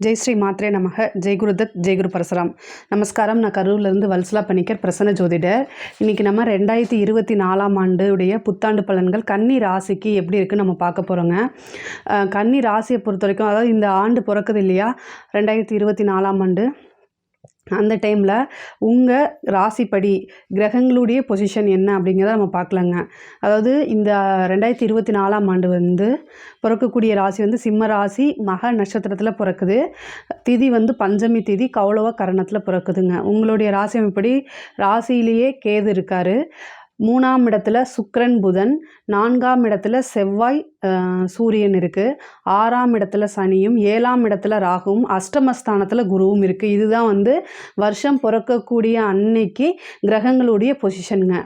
ஜெய் ஸ்ரீ மாத்ரே நமக. ஜெய் குருதத், ஜெய் குரு பரசுராம். நமஸ்காரம். நான் கரூர்லேருந்து வல்சலா பணிக்கர், பிரசன்ன ஜோதிடர். இன்றைக்கி நம்ம 2024ஆம் ஆண்டுடைய புத்தாண்டு பலன்கள் கன்னி ராசிக்கு எப்படி இருக்குன்னு நம்ம பார்க்க போகிறோங்க. கன்னி ராசியை பொறுத்த வரைக்கும், அதாவது இந்த ஆண்டு பிறக்குது இல்லையா, 2024ஆம் ஆண்டு, அந்த டைமில் உங்கள் ராசிப்படி கிரகங்களுடைய பொசிஷன் என்ன அப்படிங்கிறத நம்ம பார்க்கலாங்க. அதாவது இந்த 2024ஆம் ஆண்டு பிறக்கக்கூடிய ராசி சிம்ம ராசி, மக நட்சத்திரத்தில் பிறக்குது. திதி பஞ்சமி திதி, கௌளவ கரணத்தில் பிறக்குதுங்க. உங்களுடைய ராசி அமைப்படி ராசியிலேயே கேது இருக்கார். 3ஆம் இடத்துல சுக்கிரன் புதன், 4ஆம் இடத்துல செவ்வாய் சூரியன் இருக்குது, 6ஆம் இடத்துல சனியும், 7ஆம் இடத்துல ராகுவும், அஷ்டமஸ்தானத்தில் குருவும் இருக்குது. இதுதான் வருஷம் பிறக்கக்கூடிய அன்னைக்கு கிரகங்களுடைய பொசிஷனுங்க.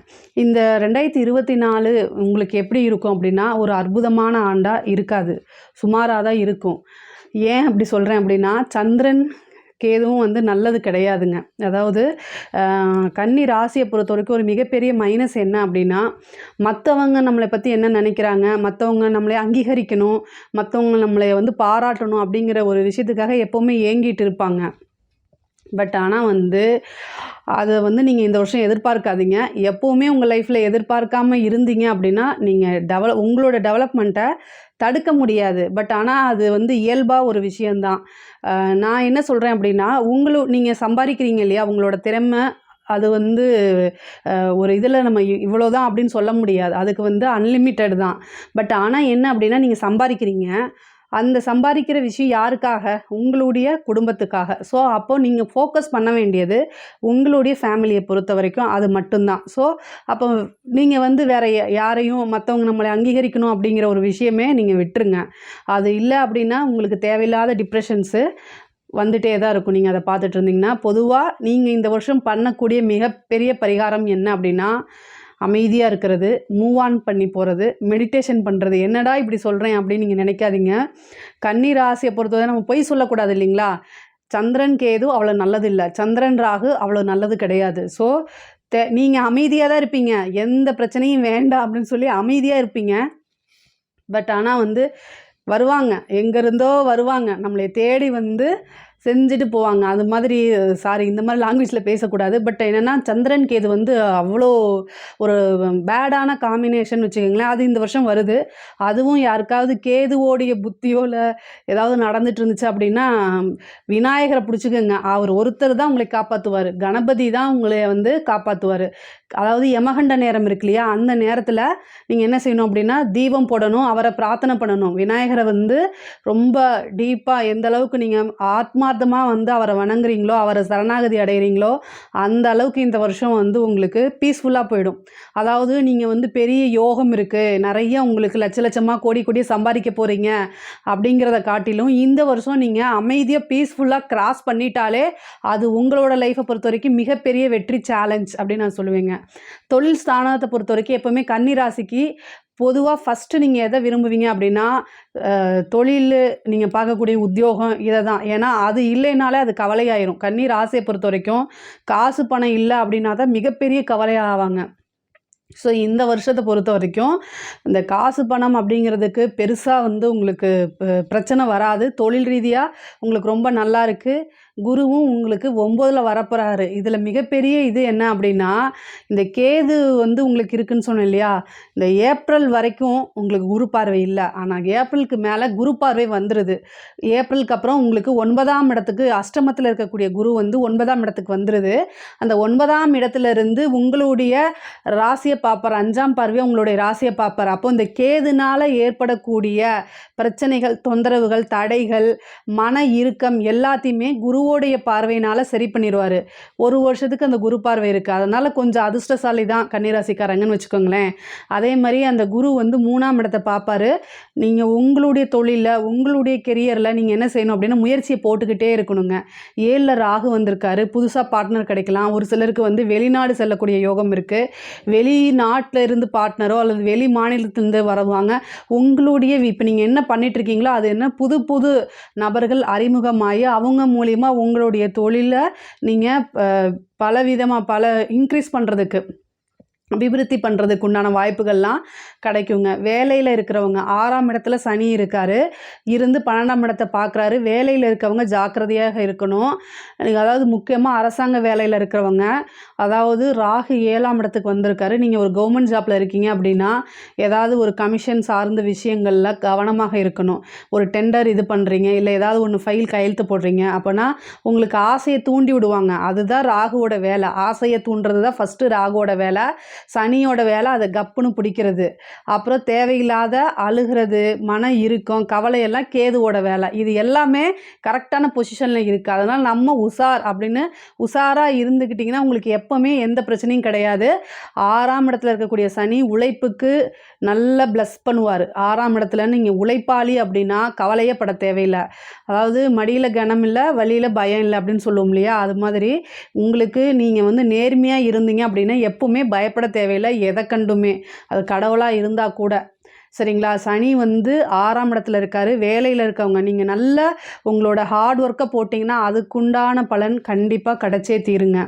இந்த 2024 உங்களுக்கு எப்படி இருக்கும் அப்படின்னா, ஒரு அற்புதமான ஆண்டாக இருக்காது, சுமாராக தான் இருக்கும். ஏன் அப்படி சொல்கிறேன் அப்படின்னா, சந்திரன் கேதுவும் நல்லது கிடையாதுங்க. அதாவது கன்னி ராசியை பொறுத்த வரைக்கும் ஒரு மிகப்பெரிய மைனஸ் என்ன அப்படின்னா, மற்றவங்க நம்மளை பற்றி என்ன நினைக்கிறாங்க, மற்றவங்க நம்மளை அங்கீகரிக்கணும், மற்றவங்க நம்மளை பாராட்டணும் அப்படிங்கிற ஒரு விஷயத்துக்காக எப்போவுமே ஏங்கிட்டு இருப்பாங்க. பட் ஆனால் அதை நீங்கள் இந்த வருஷம் எதிர்பார்க்காதீங்க. எப்போவுமே உங்கள் லைஃப்பில் எதிர்பார்க்காம இருந்தீங்க அப்படின்னா, நீங்கள் உங்களோட டெவலப்மெண்ட்டை தடுக்க முடியாது. பட் ஆனால் அது இயல்பாக ஒரு விஷயந்தான். நான் என்ன சொல்கிறேன் அப்படின்னா, நீங்கள் சம்பாதிக்கிறீங்க இல்லையா, உங்களோட திறமை அது ஒரு இதில் நம்ம இவ்வளோதான் அப்படின்னு சொல்ல முடியாது. அதுக்கு அன்லிமிட்டட் தான். பட் ஆனால் என்ன அப்படின்னா, நீங்கள் சம்பாதிக்கிறீங்க, அந்த சம்பாதிக்கிற விஷயம் யாருக்காக? உங்களுடைய குடும்பத்துக்காக. ஸோ அப்போது நீங்கள் ஃபோக்கஸ் பண்ண வேண்டியது உங்களுடைய ஃபேமிலியை பொறுத்த வரைக்கும் அது மட்டும்தான். ஸோ அப்போ நீங்கள் வேறு யாரையும், மற்றவங்க நம்மளை அங்கீகரிக்கணும் அப்படிங்கிற ஒரு விஷயமே நீங்கள் விட்டுருங்க. அது இல்லை அப்படின்னா உங்களுக்கு தேவையில்லாத டிப்ரெஷன்ஸு வந்துட்டே தான் இருக்கும். நீங்கள் அதை பார்த்துட்டு இருந்தீங்கன்னா, பொதுவாக நீங்கள் இந்த வருஷம் பண்ணக்கூடிய மிகப்பெரிய பரிகாரம் என்ன அப்படின்னா, அமைதியாக இருக்கிறது, மூவ் ஆன் பண்ணி போகிறது, மெடிடேஷன் பண்ணுறது. என்னடா இப்படி சொல்கிறேன் அப்படின்னு நீங்கள் நினைக்காதீங்க. கன்னி ராசியை பொறுத்தவரை நம்ம பொய் சொல்லக்கூடாது இல்லைங்களா. சந்திரன் கேது அவ்வளோ நல்லது இல்லை, சந்திரன் ராகு அவ்வளோ நல்லது கிடையாது. ஸோ நீங்கள் அமைதியாக தான் இருப்பீங்க, எந்த பிரச்சனையும் வேண்டாம் அப்படின்னு சொல்லி அமைதியாக இருப்பீங்க. பட் ஆனால் வருவாங்க, எங்கேருந்தோ வருவாங்க, நம்மளை தேடி செஞ்சுட்டு போவாங்க. அது மாதிரி இந்த மாதிரி லாங்குவேஜில் பேசக்கூடாது. பட் என்னென்னா, சந்திரன் கேது அவ்வளோ ஒரு பேடான காம்பினேஷன் வச்சுக்கோங்களேன். அது இந்த வருஷம் வருது. அதுவும் யாருக்காவது கேதுவோடைய புத்தியோ இல்லை ஏதாவது நடந்துட்டு இருந்துச்சு அப்படின்னா, விநாயகரை பிடிச்சிக்கோங்க. அவர் ஒருத்தர் தான் உங்களை காப்பாற்றுவார். கணபதி தான் உங்களை காப்பாற்றுவார். அதாவது யமகண்ட நேரம் இருக்கு இல்லையா, அந்த நேரத்தில் நீங்கள் என்ன செய்யணும் அப்படின்னா, தீபம் போடணும், அவரை பிரார்த்தனை பண்ணணும். விநாயகரை ரொம்ப டீப்பாக எந்த அளவுக்கு நீங்கள் ஆத்மார்த்தமாக அவரை வணங்குறீங்களோ, அவரை சரணாகதி அடைகிறீங்களோ, அந்த அளவுக்கு இந்த வருஷம் உங்களுக்கு பீஸ்ஃபுல்லாக போயிடும். அதாவது நீங்கள் பெரிய யோகம் இருக்குது, நிறைய உங்களுக்கு லட்சமாக கோடியாக சம்பாதிக்க போகிறீங்க அப்படிங்கிறத காட்டிலும், இந்த வருஷம் நீங்கள் அமைதியாக பீஸ்ஃபுல்லாக கிராஸ் பண்ணிட்டாலே அது உங்களோட லைஃப்பை பொறுத்த வரைக்கும் மிகப்பெரிய வெற்றி சேலஞ்ச் அப்படின்னு நான் சொல்லுவேங்க. தொழில் ஸ்தானத்தை பொறுத்த வரைக்கும் எப்போவுமே கன்னி ராசிக்கு பொதுவாக ஃபஸ்ட்டு நீங்கள் எதை விரும்புவீங்க அப்படின்னா, தொழில், நீங்கள் பார்க்கக்கூடிய உத்தியோகம், இதை தான். ஏன்னா அது இல்லைனாலே அது கவலையாயிரும். கன்னி ராசியை பொறுத்த வரைக்கும் காசு பணம் இல்லை அப்படின்னா தான் மிகப்பெரிய கவலையாவாங்க. ஸோ இந்த வருஷத்தை பொறுத்த வரைக்கும் இந்த காசு பணம் அப்படிங்கிறதுக்கு பெருசாக உங்களுக்கு பிரச்சனை வராது. தொழில் ரீதியாக உங்களுக்கு ரொம்ப நல்லா இருக்குது. குருவும் உங்களுக்கு 9ல் வரப்போகிறாரு. இதில் மிகப்பெரிய இது என்ன அப்படின்னா, இந்த கேது உங்களுக்கு இருக்குன்னு சொன்னேன் இல்லையா, இந்த ஏப்ரல் வரைக்கும் உங்களுக்கு குரு பார்வை இல்லை. ஆனால் ஏப்ரலுக்கு மேலே குரு பார்வை வந்துடுது. ஏப்ரலுக்கு அப்புறம் உங்களுக்கு 9ஆம் இடத்துக்கு, அஷ்டமத்தில் இருக்கக்கூடிய குரு 9ஆம் இடத்துக்கு வந்துடுது. அந்த 9ஆம் இடத்துலேருந்து உங்களுடைய ராசியை பார்ப்பார், 5ஆம் பார்வையை உங்களுடைய ராசியை பார்ப்பார். அப்போ இந்த கேதுனால ஏற்படக்கூடிய பிரச்சனைகள், தொந்தரவுகள், தடைகள், மன இறுக்கம் எல்லாத்தையுமே குருவோடைய பார்வையினால் சரி பண்ணிடுவார். ஒரு வருஷத்துக்கு அந்த குரு பார்வை இருக்குது. அதனால் கொஞ்சம் அதிர்ஷ்டசாலி தான் கன்னிராசிக்காரங்கன்னு வச்சுக்கோங்களேன். அதே மாதிரி அந்த குரு 3ஆம் இடத்தை பார்ப்பார். நீங்கள் உங்களுடைய தொழிலில், உங்களுடைய கெரியரில் நீங்கள் என்ன செய்யணும் அப்படின்னா, முயற்சியை போட்டுக்கிட்டே இருக்கணுங்க. 7ல் ராகு வந்திருக்காரு, புதுசாக பார்ட்னர் கிடைக்கலாம். ஒரு சிலருக்கு வெளிநாடு செல்லக்கூடிய யோகம் இருக்குது. வெளிநாட்டில் இருந்து பார்ட்னரோ அல்லது வெளி மாநிலத்திலிருந்து வருவாங்க. உங்களுடைய இப்போ நீங்கள் என்ன பண்ணிகிட்ருக்கீங்களோ அது என்ன புது புது நபர்கள் அறிமுகமாகி அவங்க மூலிமா உங்களுடைய தொழிலை நீங்கள் பலவிதமாக இன்க்ரீஸ் பண்ணுறதுக்கு அபிவிருத்தி பண்ணுறதுக்கு உண்டான வாய்ப்புகள்லாம் கிடைக்குங்க. வேலையில் இருக்கிறவங்க 6ஆம் இடத்துல சனி இருக்கார், இருந்து 12ஆம் இடத்தை பார்க்குறாரு. வேலையில் இருக்கவங்க ஜாக்கிரதையாக இருக்கணும். அதாவது முக்கியமாக அரசாங்க வேலையில் இருக்கிறவங்க, அதாவது ராகு 7ஆம் இடத்துக்கு வந்திருக்காரு. நீங்கள் ஒரு கவர்மெண்ட் ஜாப்பில் இருக்கீங்க அப்படின்னா ஏதாவது ஒரு கமிஷன் சார்ந்த விஷயங்களில் கவனமாக இருக்கணும். ஒரு டெண்டர் இது பண்ணுறீங்க, இல்லை ஏதாவது ஒன்று ஃபைல் கையெழுத்து போடுறீங்க அப்படின்னா உங்களுக்கு ஆசையை தூண்டி விடுவாங்க. அதுதான் ராகுவோட வேலை. ஆசையை தூண்டுறது தான் ஃபஸ்ட்டு ராகுவோட வேலை. சனியோட வேலை அதை கப்புன்னு பிடிக்கிறது. அப்புறம் தேவையில்லாத அழுகிறது, மன இறுக்கம், கவலையெல்லாம் கேதுவோட வேலை. இது எல்லாமே கரெக்டான பொசிஷனில் இருக்குது. அதனால் நம்ம உஷாராக இருந்துக்கிட்டிங்கன்னா உங்களுக்கு எப்போவுமே எந்த பிரச்சனையும் கிடையாது. 6ஆம் இடத்துல இருக்கக்கூடிய சனி உழைப்புக்கு நல்லா ப்ளஸ் பண்ணுவார். 6ஆம் இடத்துல நீங்கள் உழைப்பாளி அப்படின்னா கவலையே பட தேவையில்லை. அதாவது மடியில் கனம் இல்லை, வழியில் பயம் இல்லை அப்படின்னு சொல்லுவோம் இல்லையா, அது மாதிரி உங்களுக்கு நீங்கள் நேர்மையாக இருந்தீங்க அப்படின்னா எப்போவுமே பயப்பட தேவையில்லை எதை கண்டுமே. அது கடவுளாக இருந்தால் கூட சரிங்களா. சனி 6ஆம் இடத்துல இருக்கார். வேலையில் இருக்கவங்க நீங்கள் நல்லா உங்களோட ஹார்ட் ஒர்க்கை போட்டிங்கன்னா அதுக்குண்டான பலன் கண்டிப்பாக கிடைச்சே தீருங்க.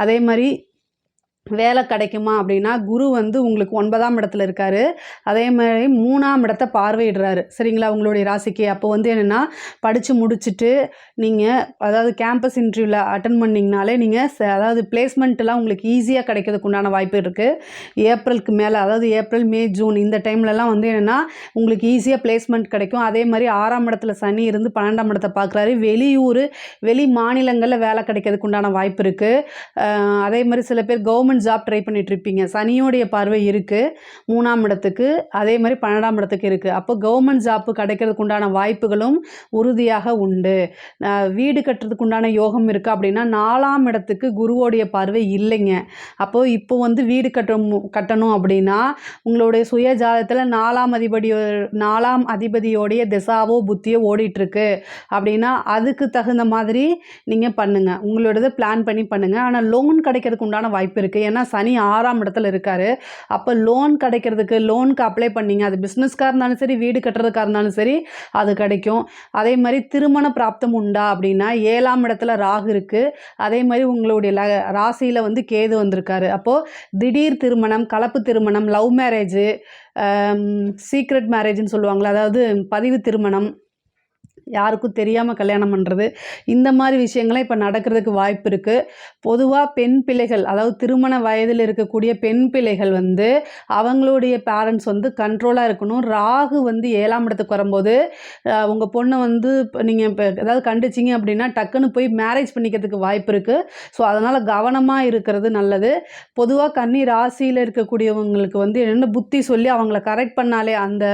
அதே மாதிரி வேலை கிடைக்குமா அப்படின்னா குரு உங்களுக்கு 9ஆம் இடத்துல இருக்கார். அதே மாதிரி 3ஆம் இடத்தை பார்வையிடுறாரு சரிங்களா உங்களுடைய ராசிக்கு. அப்போ என்னென்னா படித்து முடிச்சுட்டு நீங்கள் அதாவது கேம்பஸ் இன்டர்வியூவில் அட்டன் பண்ணிங்கனாலே நீங்கள் அதாவது பிளேஸ்மெண்ட்டெலாம் உங்களுக்கு ஈஸியாக கிடைக்கிறதுக்கு உண்டான வாய்ப்பு இருக்குது. ஏப்ரலுக்கு மேலே அதாவது ஏப்ரல், மே, ஜூன் இந்த டைம்லலாம் என்னென்னா உங்களுக்கு ஈஸியாக பிளேஸ்மெண்ட் கிடைக்கும். அதே மாதிரி 6ஆம் இடத்துல சனி இருந்து 12ஆம் இடத்தை பார்க்குறாரு. வெளி மாநிலங்களில் வேலை கிடைக்கிறதுக்கு உண்டான வாய்ப்பு இருக்குது. அதே மாதிரி சில பேர் கவர்மெண்ட் ஜாப் ட்ரை பண்ணிட்டு இருப்பீங்க. சனியோடைய பார்வை இருக்குது 3ஆம் இடத்துக்கு, அதே மாதிரி 12ஆம் இடத்துக்கு இருக்குது. அப்போ கவர்மெண்ட் ஜாப்பு கிடைக்கிறதுக்கு உண்டான வாய்ப்புகளும் உறுதியாக உண்டு. வீடு கட்டுறதுக்கு உண்டான யோகம் இருக்குது அப்படின்னா 4ஆம் இடத்துக்கு குருவோடைய பார்வை இல்லைங்க. அப்போது இப்போ வீடு கட்டணும் அப்படின்னா உங்களுடைய சுய ஜாதகத்தில் 4ஆம் அதிபதியோடைய திசாவோ புத்தியோ ஓடிட்டுருக்கு அப்படின்னா அதுக்கு தகுந்த மாதிரி நீங்கள் பண்ணுங்கள். உங்களோடது பிளான் பண்ணி பண்ணுங்கள். ஆனால் லோன் கிடைக்கிறதுக்கு உண்டான வாய்ப்பு இருக்குது. ஏன்னா சனி 6ஆம் இடத்துல இருக்கார். அப்போ லோன் கிடைக்கிறதுக்கு லோனுக்கு அப்ளை பண்ணிங்க, அது பிஸ்னஸ்க்காக இருந்தாலும் சரி, வீடு கட்டுறதுக்காக இருந்தாலும் சரி அது கிடைக்கும். அதே மாதிரி திருமண பிராப்தம் உண்டா அப்படின்னா 7ஆம் இடத்துல ராகு இருக்குது. அதே மாதிரி உங்களுடைய ராசியில் கேது வந்திருக்காரு. அப்போது திடீர் திருமணம், கலப்பு திருமணம், லவ் மேரேஜு, சீக்ரெட் மேரேஜ்னு சொல்லுவாங்களே, அதாவது பதிவு திருமணம், யாருக்கும் தெரியாமல் கல்யாணம் பண்ணுறது, இந்த மாதிரி விஷயங்கள்லாம் இப்போ நடக்கிறதுக்கு வாய்ப்பு இருக்குது. பொதுவாக பெண் பிள்ளைகள் அதாவது திருமண வயதில் இருக்கக்கூடிய பெண் பிள்ளைகள் அவங்களுடைய பேரண்ட்ஸ் கண்ட்ரோலாக இருக்கணும். ராகு 7ஆம் இடத்துக்கு வரும்போது உங்கள் பொண்ணை நீங்கள் இப்போ ஏதாவது கண்டிச்சிங்க அப்படின்னா டக்குன்னு போய் மேரேஜ் பண்ணிக்கிறதுக்கு வாய்ப்பு இருக்குது. ஸோ அதனால் கவனமாக இருக்கிறது நல்லது. பொதுவாக கன்னி ராசியில் இருக்கக்கூடியவங்களுக்கு என்னென்ன புத்தி சொல்லி அவங்கள கரெக்ட் பண்ணாலே, அந்த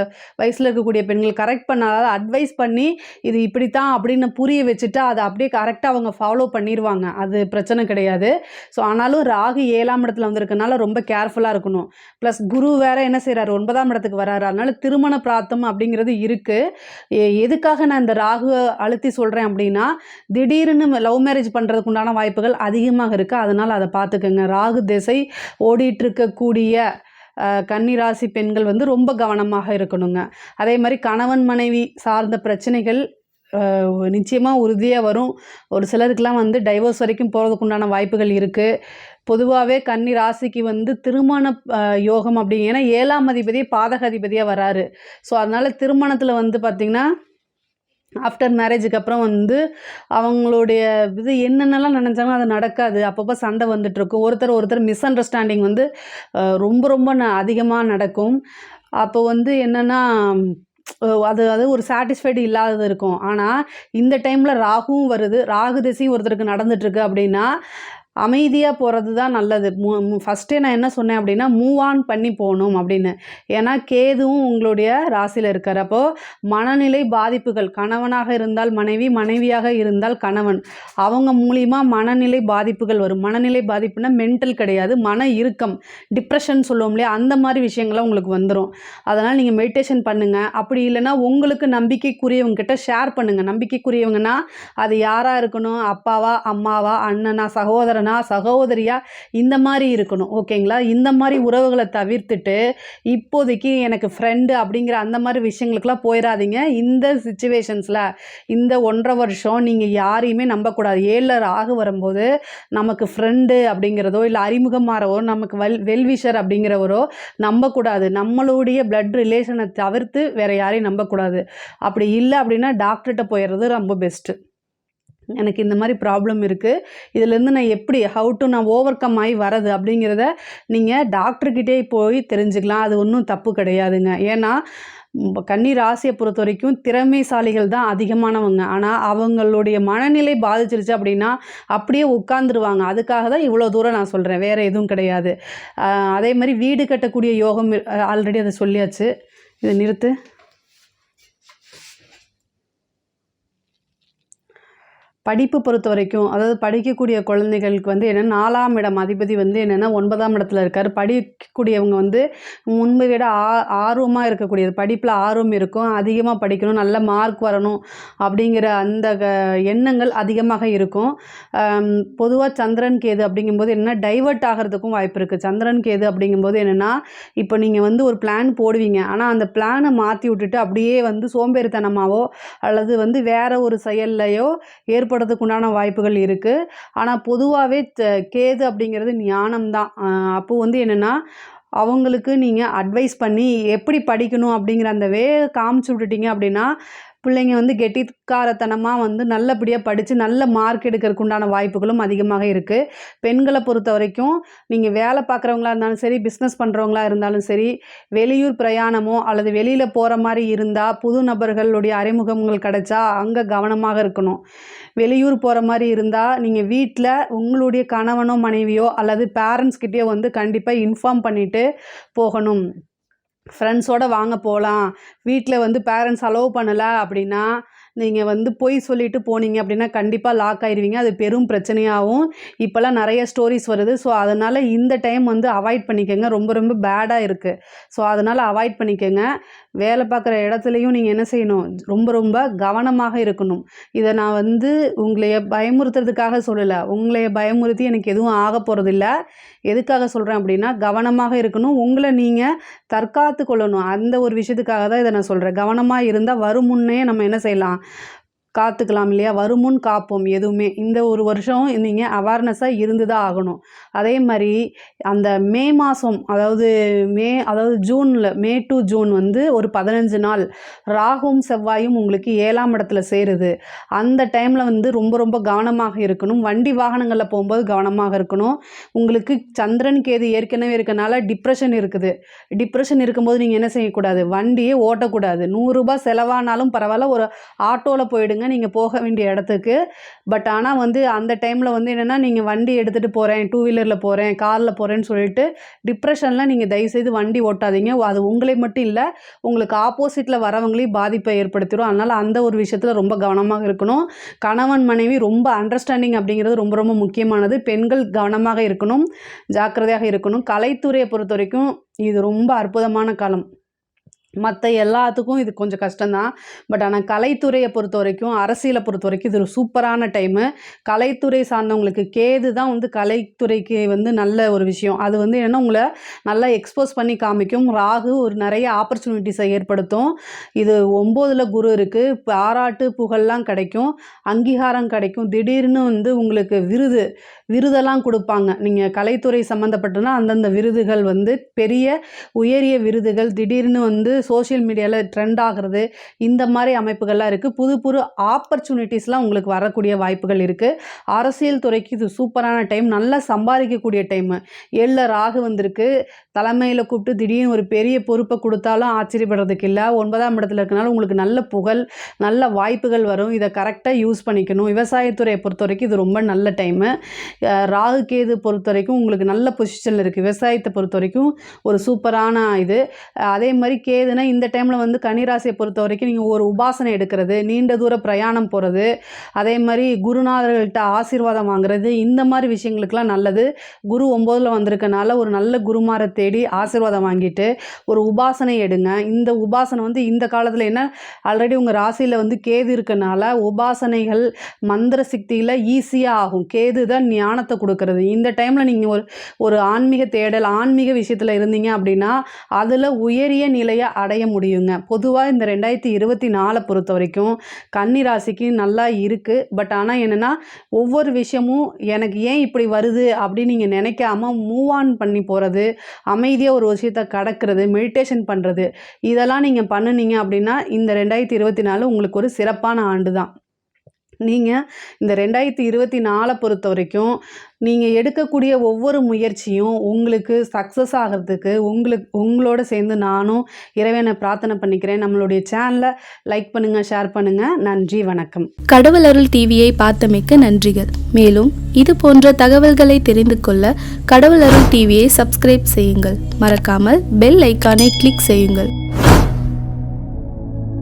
வயசில் இருக்கக்கூடிய பெண்கள் கரெக்ட் பண்ணாலும் அட்வைஸ் பண்ணி இது இப்படித்தான் அப்படின்னு புரிய வச்சுட்டா அதை அப்படியே கரெக்டாக அவங்க ஃபாலோ பண்ணிடுவாங்க. அது பிரச்சனை கிடையாது. ஸோ ஆனாலும் ராகு 7ஆம் இடத்துல வந்திருக்கனால ரொம்ப கேர்ஃபுல்லாக இருக்கணும். ப்ளஸ் குரு வேறு என்ன செய்கிறாரு, 9ஆம் இடத்துக்கு வராரு. அதனால திருமண பிராப்தம் அப்படிங்கிறது இருக்குது. எதுக்காக நான் இந்த ராகு அழுத்தி சொல்கிறேன் அப்படின்னா திடீர்னு லவ் மேரேஜ் பண்ணுறதுக்கு உண்டான வாய்ப்புகள் அதிகமாக இருக்குது. அதனால் அதை பார்த்துக்கோங்க. ராகு திசை ஓடிட்டுருக்கக்கூடிய கன்னிராசி பெண்கள் ரொம்ப கவனமாக இருக்கணுங்க. அதே மாதிரி கணவன் மனைவி சார்ந்த பிரச்சனைகள் நிச்சயமாக உறுதியாக வரும். ஒரு சிலருக்கெலாம் டைவர்ஸ் வரைக்கும் போகிறதுக்கு உண்டான வாய்ப்புகள் இருக்குது. பொதுவாகவே கன்னி ராசிக்கு திருமண யோகம் அப்படிங்க, ஏன்னா 7ஆம் அதிபதி பாதக அதிபதியாக வராரு. ஸோ அதனால் திருமணத்தில் பார்த்திங்கன்னா ஆஃப்டர் மேரேஜுக்கு அப்புறம் அவங்களுடைய இது என்னென்னலாம் நினச்சாலும் அது நடக்காது. அப்பப்போ சண்டை வந்துட்டுருக்கும். ஒருத்தர் மிஸ் அண்டர்ஸ்டாண்டிங் ரொம்ப அதிகமாக நடக்கும். அப்போ என்னென்னா அது ஒரு சாட்டிஸ்ஃபைடு இல்லாதது இருக்கும். ஆனால் இந்த டைமில் ராகுவும் வருது, ராகு திசையும் ஒருத்தருக்கு நடந்துட்டுருக்கு அப்படின்னா அமைதியாக போகிறது தான் நல்லது. ஃபஸ்ட்டே நான் என்ன சொன்னேன் அப்படின்னா மூவ் ஆன் பண்ணி போகணும் அப்படின்னு. ஏன்னா கேதுவும் உங்களுடைய ராசியில் இருக்கார். அப்போது மனநிலை பாதிப்புகள், கணவனாக இருந்தால் மனைவி, மனைவியாக இருந்தால் கணவன், அவங்க மூலிமா மனநிலை பாதிப்புகள் வரும். மனநிலை பாதிப்புனா மென்டல் கிடையாது, மன இறுக்கம், டிப்ரெஷன் சொல்லுவோம் இல்லையா, அந்த மாதிரி விஷயங்கள்லாம் உங்களுக்கு வந்துடும். அதனால் நீங்கள் மெடிடேஷன் பண்ணுங்கள். அப்படி இல்லைன்னா உங்களுக்கு நம்பிக்கைக்குரியவங்ககிட்ட ஷேர் பண்ணுங்கள். நம்பிக்கைக்குரியவங்கன்னா அது யாராக இருக்கணும், அப்பாவா, அம்மாவா, அண்ணனா, சகோதரன், சகோதரனா சகோதரியா இந்த மாதிரி இருக்கணும். ஓகேங்களா? இந்த மாதிரி உறவுகளை தவிர்த்துட்டு இப்போதைக்கு எனக்கு ஃப்ரெண்டு அப்படிங்கிற அந்த மாதிரி விஷயங்களுக்கெல்லாம் போயிடாதீங்க. இந்த சுச்சுவேஷன்ஸில் இந்த 1.5 வருஷம் நீங்கள் யாரையுமே நம்பக்கூடாது. 7 ராகு வரும்போது நமக்கு ஃப்ரெண்டு அப்படிங்கிறதோ இல்லை அறிமுகமாகவோ நமக்கு வெல்விஷர் அப்படிங்கிறவரோ நம்பக்கூடாது. நம்மளுடைய பிளட் ரிலேஷனை தவிர்த்து வேறு யாரையும் நம்பக்கூடாது. அப்படி இல்லை அப்படின்னா டாக்டர்கிட்ட போயிடுறது ரொம்ப பெஸ்ட்டு. எனக்கு இந்த மாதிரி ப்ராப்ளம் இருக்குது, இதிலேருந்து நான் எப்படி நான் ஓவர் கம் ஆகி வரது அப்படிங்கிறத நீங்கள் டாக்டர்கிட்டே போய் தெரிஞ்சுக்கலாம். அது ஒன்றும் தப்பு கிடையாதுங்க. ஏன்னா கன்னி ராசியை பொறுத்த வரைக்கும் திறமைசாலிகள் தான் அதிகமானவங்க. ஆனால் அவங்களுடைய மனநிலை பாதிச்சிருச்சு அப்படின்னா அப்படியே உட்காந்துருவாங்க. அதுக்காக தான் இவ்வளோ தூரம் நான் சொல்கிறேன், வேறு எதுவும் கிடையாது. அதே மாதிரி வீடு கட்டக்கூடிய யோகம் ஆல்ரெடி அதை சொல்லியாச்சு. இதை நிறுத்து. படிப்பு பொறுத்த வரைக்கும், அதாவது படிக்கக்கூடிய குழந்தைகளுக்கு வந்து என்னென்னா 4ஆம் இடம் அதிபதி வந்து என்னென்னா 9ஆம் இடத்துல இருக்கார். படிக்கக்கூடியவங்க வந்து முன்பை விட ஆர்வமாக இருக்கக்கூடியது, படிப்பில் ஆர்வம் இருக்கும், அதிகமாக படிக்கணும், நல்ல மார்க் வரணும் அப்படிங்கிற அந்த எண்ணங்கள் அதிகமாக இருக்கும். பொதுவாக சந்திரன் கேது அப்படிங்கும்போது என்னென்னா டைவர்ட் ஆகிறதுக்கும் வாய்ப்பு இருக்குது. சந்திரன் கேது அப்படிங்கும்போது என்னென்னா இப்போ நீங்கள் வந்து ஒரு பிளான் போடுவீங்க, ஆனால் அந்த பிளானை மாற்றி விட்டுட்டு அப்படியே வந்து சோம்பேறித்தனமாவோ அல்லது வந்து வேறு ஒரு செயல்லையோ ஏற்படுறதுக்கு உண்டான வாய்ப்புகள் இருக்குது. ஆனால் பொதுவாகவே கேது அப்படிங்கிறது ஞானம்தான். அப்போது வந்து என்னென்னா அவங்களுக்கு நீங்கள் அட்வைஸ் பண்ணி எப்படி படிக்கணும் அப்படிங்கிற அந்த காமிச்சு விட்டுட்டீங்க அப்படின்னா பிள்ளைங்க வந்து கெட்டிக்காரத்தனமாக வந்து நல்லபடியாக படித்து நல்ல மார்க் எடுக்கிறதுக்கு உண்டான வாய்ப்புகளும் அதிகமாக இருக்குது. பெண்களை பொறுத்த வரைக்கும் நீங்கள் வேலை பார்க்குறவங்களா இருந்தாலும் சரி, பிஸ்னஸ் பண்ணுறவங்களா இருந்தாலும் சரி, வெளியூர் பிரயாணமோ அல்லது வெளியில் போகிற மாதிரி இருந்தால் புது நபர்களுடைய அறிமுகங்கள் கிடைச்சா அங்கே கவனமாக இருக்கணும். வெளியூர் போகிற மாதிரி இருந்தால் நீங்கள் வீட்டில் உங்களுடைய கணவனோ மனைவியோ அல்லது பேரண்ட்ஸ்கிட்டயோ வந்து கண்டிப்பாக இன்ஃபார்ம் பண்ணிவிட்டு போகணும். ஃப்ரெண்ட்ஸோடு வாங்க போகலாம், வீட்டில் வந்து பேரண்ட்ஸ் அலோவ் பண்ணலை அப்படின்னா நீங்கள் வந்து பொய் சொல்லிட்டு போனீங்க அப்படின்னா கண்டிப்பாக லாக் ஆயிடுவீங்க. அது பெரும் பிரச்சனையாகவும் இப்போல்லாம் நிறைய ஸ்டோரிஸ் வருது. ஸோ அதனால் இந்த டைம் வந்து அவாய்ட் பண்ணிக்கோங்க. ரொம்ப ரொம்ப பேடாக இருக்குது. ஸோ அதனால் அவாய்ட் பண்ணிக்கோங்க. வேலை பார்க்குற இடத்துலையும் நீங்கள் என்ன செய்யணும், ரொம்ப ரொம்ப கவனமாக இருக்கணும். இதை நான் வந்து உங்களைய பயமுறுத்துறதுக்காக சொல்லலை, உங்களைய பயமுறுத்தி எனக்கு எதுவும் ஆக போகிறதில்ல. எதுக்காக சொல்கிறேன் அப்படின்னா கவனமாக இருக்கணும், உங்களை நீங்கள் தற்காத்து கொள்ளணும். அந்த ஒரு விஷயத்துக்காக தான் இதை நான் சொல்கிறேன். கவனமாக இருந்தால் வரும் முன்னே நம்ம என்ன செய்யலாம், காத்துக்கலாம் இல்லையா? வருமுன் காப்போம். எதுவுமே இந்த ஒரு வருஷம் நீங்கள் அவேர்னஸாக இருந்து தான் ஆகணும். அதே மாதிரி அந்த மே மாதம், அதாவது ஜூனில் மே டு ஜூன் வந்து ஒரு 15 நாள் ராகுவும் செவ்வாயும் உங்களுக்கு 7ஆம் இடத்துல சேருது. அந்த டைமில் வந்து ரொம்ப ரொம்ப கவனமாக இருக்கணும். வண்டி வாகனங்களில் போகும்போது கவனமாக இருக்கணும். உங்களுக்கு சந்திரன் கேது ஏற்கனவே இருக்கனால டிப்ரெஷன் இருக்குது. டிப்ரெஷன் இருக்கும்போது நீங்கள் என்ன செய்யக்கூடாது, வண்டியே ஓட்டக்கூடாது. 100 ரூபாய் செலவானாலும் பரவாயில்ல, ஒரு ஆட்டோவில் போயிடுங்க நீங்கள் போக வேண்டிய இடத்துக்கு. பட் ஆனால் வந்து அந்த டைமில் வந்து என்னென்னா நீங்கள் வண்டி எடுத்துகிட்டு போகிறேன், 2 வீலரில் போகிறேன், காரில் போகிறேன்னு சொல்லிட்டு டிப்ரெஷனில் நீங்கள் தயவுசெய்து வண்டி ஓட்டாதீங்க. அது உங்களை மட்டும் இல்லை, உங்களுக்கு ஆப்போசிட்டில் வரவங்களையும் பாதிப்பை ஏற்படுத்திடும். அதனால் அந்த ஒரு விஷயத்தில் ரொம்ப கவனமாக இருக்கணும். கணவன் மனைவி ரொம்ப அண்டர்ஸ்டாண்டிங் அப்படிங்கிறது ரொம்ப ரொம்ப முக்கியமானது. பெண்கள் கவனமாக இருக்கணும், ஜாக்கிரதையாக இருக்கணும். கலைத்துறையை பொறுத்த வரைக்கும் இது ரொம்ப அற்புதமான காலம். மற்ற எல்லாத்துக்கும் இது கொஞ்சம் கஷ்டம்தான். பட் ஆனால் கலைத்துறையை பொறுத்த வரைக்கும், அரசியலை பொறுத்த வரைக்கும் இது ஒரு சூப்பரான டைமு. கலைத்துறை சார்ந்தவங்களுக்கு கேது தான் வந்து கலைத்துறைக்கு வந்து நல்ல ஒரு விஷயம். அது வந்து என்னென்னா உங்களை நல்லா எக்ஸ்போஸ் பண்ணி காமிக்கும். ராகு ஒரு நிறைய ஆப்பர்ச்சுனிட்டிஸை ஏற்படுத்தும். இது 9ல் குரு இருக்குது. பாராட்டு புகழ்லாம் கிடைக்கும், அங்கீகாரம் கிடைக்கும். திடீர்னு வந்து உங்களுக்கு விருதெல்லாம் கொடுப்பாங்க. நீங்கள் கலைத்துறை சம்மந்தப்பட்டனா அந்தந்த விருதுகள் வந்து பெரிய உயரிய விருதுகள் திடீர்னு வந்து சோஷியல் மீடியாவில் ட்ரெண்ட் ஆகிறது, இந்த மாதிரி அமைப்புகள்லாம் இருக்குது. புது புது ஆப்பர்ச்சுனிட்டிஸ்லாம் உங்களுக்கு வரக்கூடிய வாய்ப்புகள் இருக்குது. அரசியல் துறைக்கு இது சூப்பரான டைம், நல்லா சம்பாதிக்கக்கூடிய டைமு. 7ல் ராகு வந்திருக்கு. தலைமையில் கூப்பிட்டு திடீர்னு ஒரு பெரிய பொறுப்பை கொடுத்தாலும் ஆச்சரியப்படுறதுக்கு இல்லை. 9ஆம் இடத்துல இருக்கனால உங்களுக்கு நல்ல புகழ், நல்ல வாய்ப்புகள் வரும். இதை கரெக்டாக யூஸ் பண்ணிக்கணும். விவசாயத்துறையை பொறுத்த வரைக்கும் இது ரொம்ப நல்ல டைமு. ராகு கேது பொறுத்த வரைக்கும் உங்களுக்கு நல்ல பொசிஷனில் இருக்குது. விவசாயத்தை பொறுத்த வரைக்கும் ஒரு சூப்பரான இது. அதே மாதிரி கேது கேதுன்னா இந்த டைமில் வந்து கன்னிராசியை பொறுத்த வரைக்கும் நீங்கள் ஒரு உபாசனை எடுக்கிறது, நீண்ட தூர பிரயாணம் போகிறது, அதே மாதிரி குருநாதர்கள்ட்ட ஆசீர்வாதம் வாங்குறது, இந்த மாதிரி விஷயங்களுக்கெல்லாம் நல்லது. குரு 9ல் வந்திருக்கனால ஒரு நல்ல குருமாரை தேடி ஆசீர்வாதம் வாங்கிட்டு ஒரு உபாசனை எடுங்க. இந்த உபாசனை வந்து இந்த காலத்தில் என்ன ஆல்ரெடி உங்கள் ராசியில் வந்து கேது இருக்கனால உபாசனைகள் மந்திர சக்தியில் ஈஸியாக ஆகும். கேது தான் ஞானத்தை கொடுக்கறது. இந்த டைமில் நீங்கள் ஒரு ஆன்மீக தேடல், ஆன்மீக விஷயத்தில் இருந்தீங்க அப்படின்னா அதில் உயரிய நிலையை அடைய முடியுங்க. பொதுவாக இந்த 2024 பொறுத்த வரைக்கும் கன்னி ராசிக்கு நல்லா இருக்குது. பட் ஆனால் என்னென்னா ஒவ்வொரு விஷயமும் எனக்கு ஏன் இப்படி வருது அப்படின்னு நீங்கள் நினைக்காம மூவ் ஆன் பண்ணி போகிறது, அமைதியாக ஒரு விஷயத்தை கடக்கிறது, மெடிடேஷன் பண்ணுறது, இதெல்லாம் நீங்கள் பண்ணுனீங்க அப்படின்னா இந்த 2024 உங்களுக்கு ஒரு சிறப்பான ஆண்டு தான். நீங்கள் இந்த 2024 பொறுத்த வரைக்கும் நீங்கள் எடுக்கக்கூடிய ஒவ்வொரு முயற்சியும் உங்களுக்கு சக்ஸஸ் ஆகிறதுக்கு உங்களோட சேர்ந்து நானும் இறைவனை பிரார்த்தனை பண்ணிக்கிறேன். நம்மளுடைய சேனலை லைக் பண்ணுங்கள், ஷேர் பண்ணுங்கள். நன்றி, வணக்கம். கடவுள் அருள் டிவியை பார்த்தமைக்கு நன்றிகள். மேலும் இது போன்ற தகவல்களை தெரிந்து கொள்ள கடவுள் அருள் டிவியை சப்ஸ்கிரைப் செய்யுங்கள். மறக்காமல் பெல் ஐக்கானை கிளிக் செய்யுங்கள்.